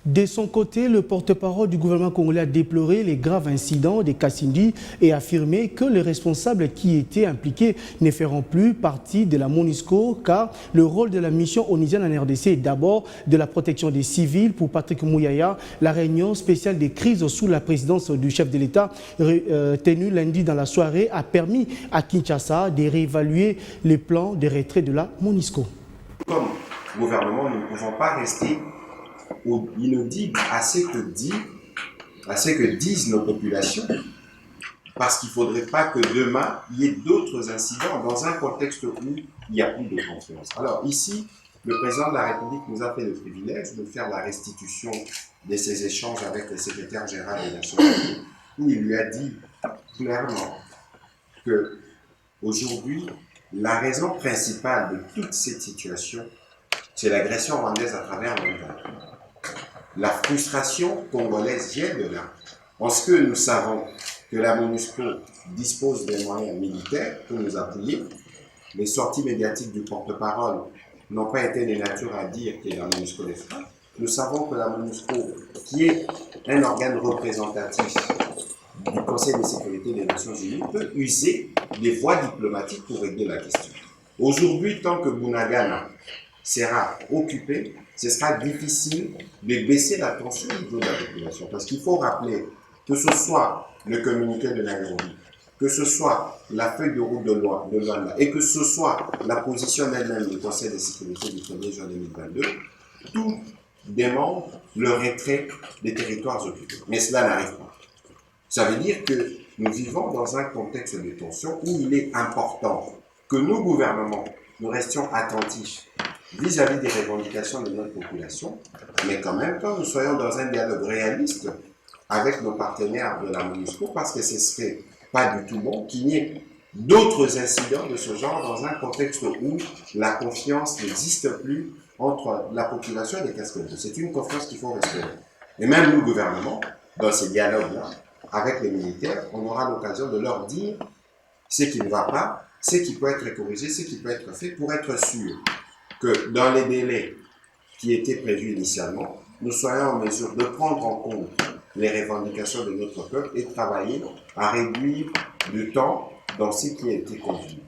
De son côté, le porte-parole du gouvernement congolais a déploré les graves incidents des Kassindi et affirmé que les responsables qui étaient impliqués ne feront plus partie de la MONUSCO car le rôle de la mission onusienne en RDC est d'abord de la protection des civils. Pour Patrick Mouyaya, la réunion spéciale des crises sous la présidence du chef de l'État tenue lundi dans la soirée a permis à Kinshasa de réévaluer les plans de retrait de la MONUSCO. Comme gouvernement, nous ne pouvons pas rester inaudibles à ce que disent nos populations, parce qu'il ne faudrait pas que demain, il y ait d'autres incidents dans un contexte où il n'y a plus de confiance. Alors ici, le président de la République nous a fait le privilège de faire la restitution de ses échanges avec le secrétaire général des Nations Unies, où il lui a dit clairement que aujourd'hui, la raison principale de toute cette situation, c'est l'agression rwandaise à travers le monde. La frustration congolaise vient de là. En ce que nous savons que la MONUSCO dispose des moyens militaires pour nous appuyer, les sorties médiatiques du porte-parole n'ont pas été de nature à dire que la MONUSCO les fera. Nous savons que la MONUSCO, qui est un organe représentatif du Conseil de sécurité des Nations Unies, peut user des voies diplomatiques pour régler la question. Aujourd'hui, tant que Bunagana sera occupé, ce sera difficile de baisser la tension au niveau de la population. Parce qu'il faut rappeler que ce soit le communiqué de Nairobi, que ce soit la feuille de route de Luanda et que ce soit la position elle-même du Conseil de sécurité du 1er juin 2022, tout demande le retrait des territoires occupés. Mais cela n'arrive pas. Ça veut dire que nous vivons dans un contexte de tension où il est important que nos gouvernements, nous restions attentifs vis-à-vis des revendications de notre population, mais qu'en même temps, nous soyons dans un dialogue réaliste avec nos partenaires de la MONUSCO, parce que ce ne serait pas du tout bon qu'il y ait d'autres incidents de ce genre dans un contexte où la confiance n'existe plus entre la population et les casques-bleus. C'est une confiance qu'il faut restaurer. Et même nous, gouvernement, dans ces dialogues-là, avec les militaires, on aura l'occasion de leur dire ce qui ne va pas, ce qui peut être corrigé, ce qui peut être fait, pour être sûr que dans les délais qui étaient prévus initialement, nous soyons en mesure de prendre en compte les revendications de notre peuple et de travailler à réduire le temps dans ce qui a été convenu.